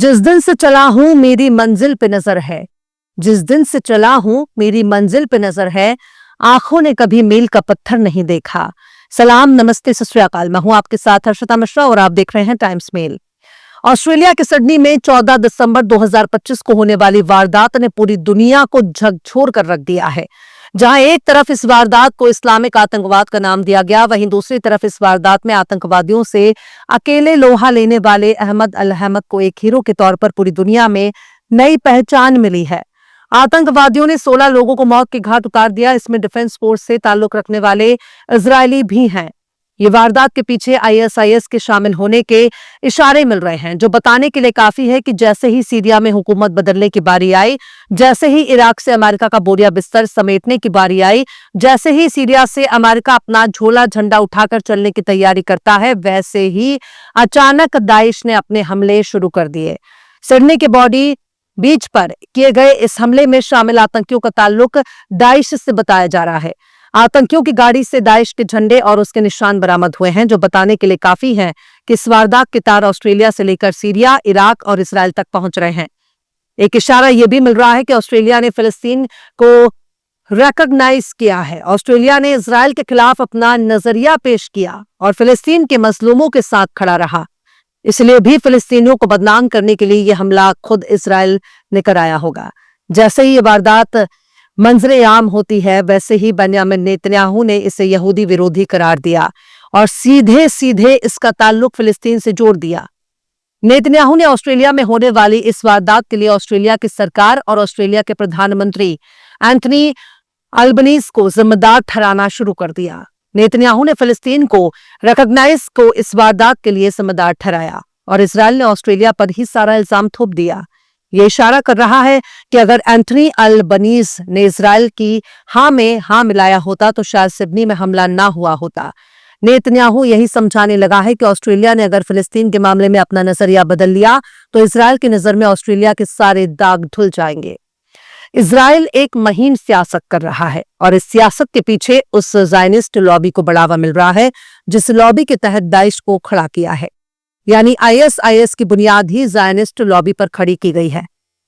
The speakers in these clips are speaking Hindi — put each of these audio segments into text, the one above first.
जिस दिन से चला हूं मेरी मंजिल पे नजर है। जिस दिन से चला हूं मेरी मंजिल पे नजर है। आंखों ने कभी मील का पत्थर नहीं देखा। सलाम, नमस्ते, सत श्री अकाल। मैं हूं आपके साथ हर्षिता मिश्रा और आप देख रहे हैं टाइम्स मेल। ऑस्ट्रेलिया के सिडनी में 14 दिसंबर 2025 को होने वाली वारदात ने पूरी दुनिया को झकझोर कर रख दिया है। जहां एक तरफ इस वारदात को इस्लामिक आतंकवाद का नाम दिया गया, वहीं दूसरी तरफ इस वारदात में आतंकवादियों से अकेले लोहा लेने वाले अहमद अल अहमद को एक हीरो के तौर पर पूरी दुनिया में नई पहचान मिली है। आतंकवादियों ने 16 लोगों को मौत के घाट उतार दिया। इसमें डिफेंस फोर्स से ताल्लुक रखने वाले इजरायली भी हैं। ये वारदात के पीछे ISIS के शामिल होने के इशारे मिल रहे हैं, जो बताने के लिए काफी है कि जैसे ही सीरिया में हुकूमत बदलने की बारी आई, जैसे ही इराक से अमेरिका का बोरिया बिस्तर समेटने की बारी आई, जैसे ही सीरिया से अमेरिका अपना झोला झंडा उठाकर चलने की तैयारी करता है, वैसे ही अचानक दाइश ने अपने हमले शुरू कर दिए। सिडनी के बॉडी बीच पर किए गए इस हमले में शामिल आतंकियों का ताल्लुक दाइश से बताया जा रहा है। आतंकियों की गाड़ी से दाइश के झंडे और उसके निशान बरामद हुए हैं, जो बताने के लिए काफी है कि इस वारदात के तार ऑस्ट्रेलिया से लेकर सीरिया, इराक और इसराइल तक पहुंच रहे हैं। एक इशारा यह भी मिल रहा है कि ऑस्ट्रेलिया ने फिलिस्तीन को रिकॉग्नाइज किया है। ऑस्ट्रेलिया ने इसराइल के खिलाफ अपना नजरिया पेश किया और फिलिस्तीन के मजलूमों के साथ खड़ा रहा। इसलिए भी फिलिस्तीनियों को बदनाम करने के लिए यह हमला खुद इसराइल ने कराया होगा। जैसे ही ये वारदात मंजरे आम होती है, वैसे ही बेंजामिन नेतन्याहू ने इसे यहूदी विरोधी करार दिया और सीधे सीधे इसका ताल्लुक फिलिस्तीन से जोड़ दिया। नेतन्याहू ने ऑस्ट्रेलिया में होने वाली इस वारदात के लिए ऑस्ट्रेलिया की सरकार और ऑस्ट्रेलिया के प्रधानमंत्री एंथनी अल्बनीज को जिम्मेदार ठहराना शुरू कर दिया। नेतन्याहू ने फिलिस्तीन को रिकॉग्नाइज को इस वारदात के लिए जिम्मेदार ठहराया और इसराइल ने ऑस्ट्रेलिया पर ही सारा इल्जाम थोप दिया। ये इशारा कर रहा है कि अगर एंथनी अल्बनीज ने इसराइल की हाँ में हाँ मिलाया होता तो शायद सिडनी में हमला ना हुआ होता। नेतन्याहू यही समझाने लगा है कि ऑस्ट्रेलिया ने अगर फिलिस्तीन के मामले में अपना नजरिया बदल लिया तो इसराइल की नजर में ऑस्ट्रेलिया के सारे दाग धुल जाएंगे। इसराइल एक महीन सियासत कर रहा है और इस सियासत के पीछे उस ज़ायनिस्ट लॉबी को बढ़ावा मिल रहा है, जिस लॉबी के तहत दाइश को खड़ा किया है। यानी ISIS की बुनियाद ही ज़ायनिस्ट लॉबी पर खड़ी की गई है।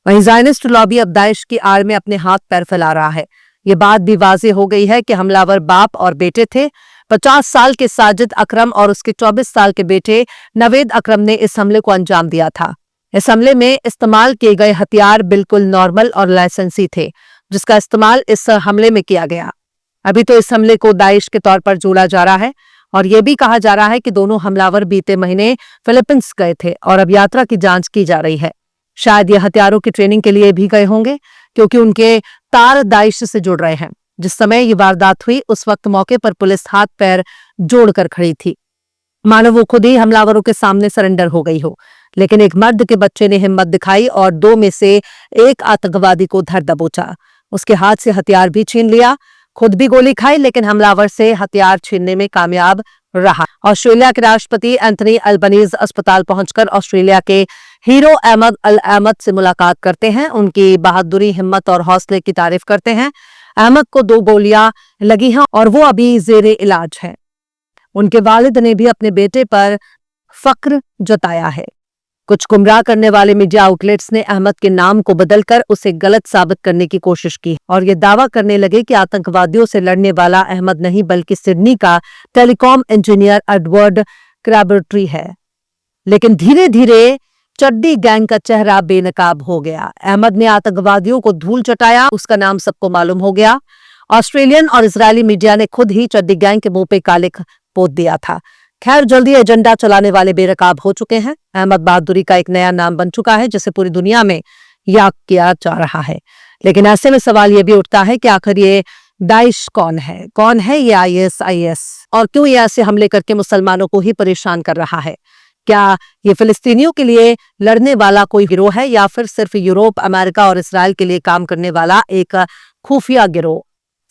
वहीं ज़ायनिस्ट लॉबी अब दाइश की आड़ में अपने हाथ पैर फैला रहा है। ये बात भी वाज़ेह हो गई है कि हमलावर बाप और बेटे थे। 50 साल के साजिद अकरम और उसके 24 साल के बेटे नवेद अकरम ने इस हमले को अंजाम दिया था। इस हमले में इस्तेमाल किए गए हथियार बिल्कुल नॉर्मल और लाइसेंसी थे, जिसका इस्तेमाल इस हमले में किया गया। अभी तो इस हमले को दाइश के तौर पर जोड़ा जा रहा है और यह भी कहा जा रहा है कि दोनों हमलावर बीते महीने फिलीपींस गए थे और अब यात्रा की जांच की जा रही है। शायद ये हथियारों की ट्रेनिंग के लिए भी गए होंगे, क्योंकि उनके तार दाइश से जुड़ रहे हैं। जिस समय ये वारदात हुई उस वक्त मौके पर पुलिस हाथ पैर जोड़कर खड़ी थी, मानो वो खुद ही हमलावरों के सामने सरेंडर हो गई हो। लेकिन एक मर्द के बच्चे ने हिम्मत दिखाई और 2 में से एक आतंकवादी को धर दबोचा। उसके हाथ से हथियार भी छीन लिया, खुद भी गोली खाई, लेकिन हमलावर से हथियार छीनने में कामयाब रहा। ऑस्ट्रेलिया के राष्ट्रपति एंथनी अल्बनीज अस्पताल पहुंचकर ऑस्ट्रेलिया के हीरो अहमद अल अहमद से मुलाकात करते हैं। उनकी बहादुरी, हिम्मत और हौसले की तारीफ करते हैं। अहमद को 2 गोलियां लगी हैं और वो अभी जेरे इलाज है। उनके वालिद ने भी अपने बेटे पर फक्र जताया है। कुछ गुमराह करने वाले मीडिया आउटलेट्स ने अहमद के नाम को बदलकर उसे गलत साबित करने की कोशिश की और ये दावा करने लगे कि आतंकवादियों से लड़ने वाला अहमद नहीं, बल्कि सिडनी का टेलीकॉम इंजीनियर एडवर्ड क्रैबट्री है। लेकिन धीरे धीरे चड्डी गैंग का चेहरा बेनकाब हो गया। अहमद ने आतंकवादियों को धूल चटाया, उसका नाम सबको मालूम हो गया। ऑस्ट्रेलियन और इजरायली मीडिया ने खुद ही चड्डी गैंग के मुंह पे कालिख पोत दिया था। खैर, जल्दी एजेंडा चलाने वाले बेनकाब हो चुके हैं। अहमद बहादुरी का एक नया नाम बन चुका है, जिसे पूरी दुनिया में याद किया जा रहा है। लेकिन ऐसे में सवाल यह भी उठता है कि आखिर ये दाइश कौन है? कौन है ये ISIS और क्यों ये ऐसे हमले करके मुसलमानों को ही परेशान कर रहा है? क्या ये फिलिस्तीनियों के लिए लड़ने वाला कोई गिरोह है या फिर सिर्फ यूरोप, अमेरिका और इसराइल के लिए काम करने वाला एक खुफिया गिरोह?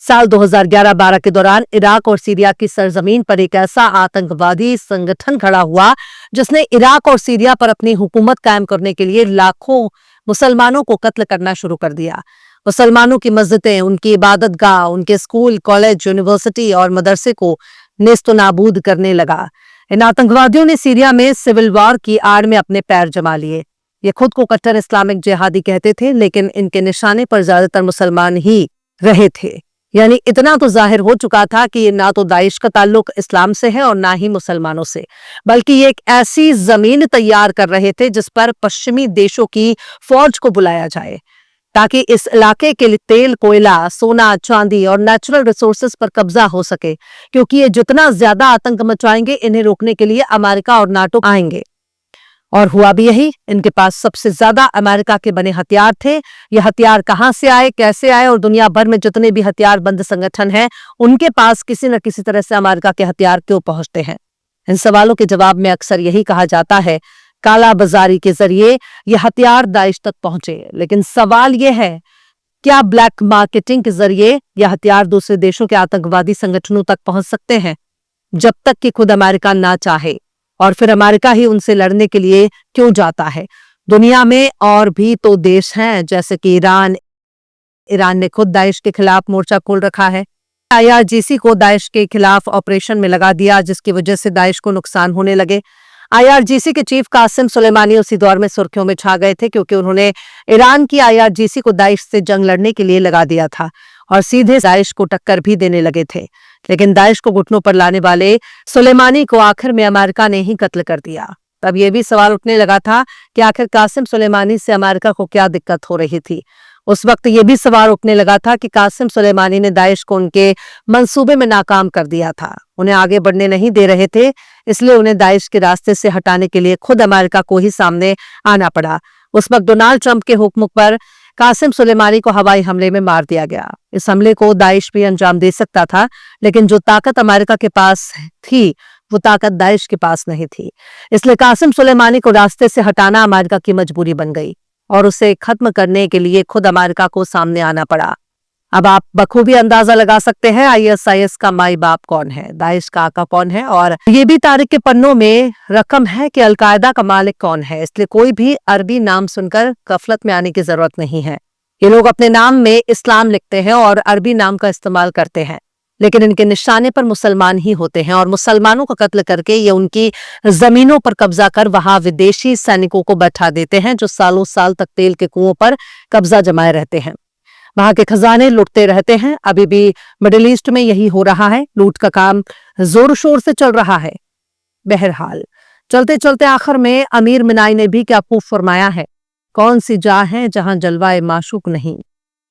साल 2011-12 के दौरान इराक और सीरिया की सरजमीन पर एक ऐसा आतंकवादी संगठन खड़ा हुआ जिसने इराक और सीरिया पर अपनी हुकूमत कायम करने के लिए लाखों मुसलमानों को कत्ल करना शुरू कर दिया। मुसलमानों की मस्जिदें, उनकी इबादतगाह, उनके स्कूल, कॉलेज, यूनिवर्सिटी और मदरसे को नेस्तो नाबूद करने लगा। इन आतंकवादियों ने सीरिया में सिविल वॉर की आड़ में अपने पैर जमा लिए। ये खुद को कट्टर इस्लामिक जिहादी कहते थे, लेकिन इनके निशाने पर ज्यादातर मुसलमान ही रहे थे। यानी इतना तो जाहिर हो चुका था कि ये ना तो दाइश का ताल्लुक इस्लाम से है और ना ही मुसलमानों से, बल्कि ये एक ऐसी जमीन तैयार कर रहे थे जिस पर पश्चिमी देशों की फौज को बुलाया जाए, ताकि इस इलाके के लिए तेल, कोयला, सोना, चांदी और नेचुरल रिसोर्सेज पर कब्जा हो सके, क्योंकि ये जितना ज्यादा आतंक मचाएंगे, इन्हें रोकने के लिए अमेरिका और नाटो आएंगे। और हुआ भी यही। इनके पास सबसे ज्यादा अमेरिका के बने हथियार थे। ये हथियार कहां से आए, कैसे आए, और दुनिया भर में जितने भी हथियारबंद संगठन हैं, उनके पास किसी न किसी तरह से अमेरिका के हथियार क्यों पहुंचते हैं? इन सवालों के जवाब में अक्सर यही कहा जाता है, काला बाजारी के जरिए ये हथियार दाइश तक पहुंचे। लेकिन सवाल यह है, क्या ब्लैक मार्केटिंग के जरिए यह हथियार दूसरे देशों के आतंकवादी संगठनों तक पहुंच सकते हैं, जब तक कि खुद अमेरिका ना चाहे? और फिर अमेरिका ही उनसे लड़ने के लिए क्यों जाता है? दुनिया में और भी तो देश हैं, जैसे कि ईरान ने खुद दाइश के खिलाफ मोर्चा खोल रखा है। IRGC को दाइश के खिलाफ ऑपरेशन में लगा दिया, जिसकी वजह से दाइश को नुकसान होने लगे। IRGC के चीफ कासिम सुलेमानी उसी दौर में सुर्खियों में छा गए थे, क्योंकि उन्होंने ईरान की IRGC को दाइश से जंग लड़ने के लिए लगा दिया था और सीधे दाइश को टक्कर भी देने लगे थे। लेकिन दाइश को घुटनों पर लाने वाले सुलेमानी को आखिर में अमेरिका ने ही कत्ल कर दिया। तब यह भी सवाल उठने लगा था कि आखिर कासिम सुलेमानी से अमेरिका को क्या दिक्कत हो रही थी। उस वक्त यह भी सवाल उठने लगा था कि कासिम सुलेमानी ने दाइश को उनके मंसूबे में नाकाम कर दिया था, उन्हें आगे बढ़ने नहीं दे रहे थे, इसलिए उन्हें दाइश के रास्ते से हटाने के लिए खुद अमेरिका को ही सामने आना पड़ा। उस वक्त डोनाल्ड ट्रंप के हुक्म पर कासिम सुलेमानी को हवाई हमले में मार दिया गया। इस हमले को दाइश भी अंजाम दे सकता था, लेकिन जो ताकत अमेरिका के पास थी, वो ताकत दाइश के पास नहीं थी। इसलिए कासिम सुलेमानी को रास्ते से हटाना अमेरिका की मजबूरी बन गई और उसे खत्म करने के लिए खुद अमेरिका को सामने आना पड़ा। अब आप बखूबी अंदाजा लगा सकते हैं ISIS का माई बाप कौन है, दाइश का आका कौन है, और ये भी तारीख के पन्नों में रकम है कि अलकायदा का मालिक कौन है। इसलिए कोई भी अरबी नाम सुनकर गफलत में आने की जरूरत नहीं है। ये लोग अपने नाम में इस्लाम लिखते हैं और अरबी नाम का इस्तेमाल करते हैं, लेकिन इनके निशाने पर मुसलमान ही होते हैं और मुसलमानों का कत्ल करके ये उनकी जमीनों पर कब्जा कर वहां विदेशी सैनिकों को बैठा देते हैं, जो सालों साल तक तेल के कुओं पर कब्जा जमाए रहते हैं, वहां के खजाने लुटते रहते हैं। अभी भी मिडिल ईस्ट में यही हो रहा है, लूट का काम जोर शोर से चल रहा है। बहरहाल चलते चलते आखिर में अमीर मिनाई ने भी क्या खूब फरमाया है, कौन सी जा है जहां जलवाए माशूक नहीं,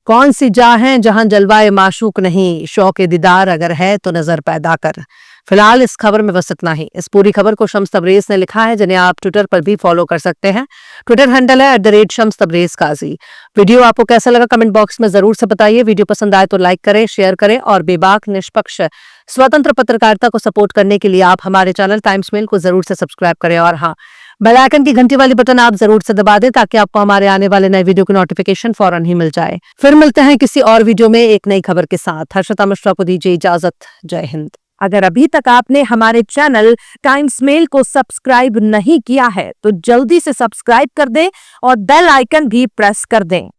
कौन सी जा है जहां जलवाए माशूक नहीं, शौक दीदार अगर है तो नजर पैदा कर। फिलहाल इस खबर में बस इतना ही। इस पूरी खबर को शम्स तबरेज ने लिखा है, जिन्हें आप ट्विटर पर भी फॉलो कर सकते हैं। ट्विटर हैंडल है @शम्स तबरेज काजी। वीडियो आपको कैसा लगा कमेंट बॉक्स में जरूर से बताइए। वीडियो पसंद आए तो लाइक करें, शेयर करें और बेबाक निष्पक्ष स्वतंत्र पत्रकारिता को सपोर्ट करने के लिए आप हमारे चैनल टाइम्स मेल को जरूर से सब्सक्राइब करें। और हाँ, बेल आइकन की घंटी वाली बटन आप जरूर से दबा दें, ताकि आपको हमारे आने वाले नए वीडियो की नोटिफिकेशन फौरन ही मिल जाए। फिर मिलते हैं किसी और वीडियो में एक नई खबर के साथ। हर्षिता मिश्रा को दीजिए इजाजत। जय हिंद। अगर अभी तक आपने हमारे चैनल टाइम्स मेल को सब्सक्राइब नहीं किया है, तो जल्दी से सब्सक्राइब कर दें और बेल आइकन भी प्रेस कर दें।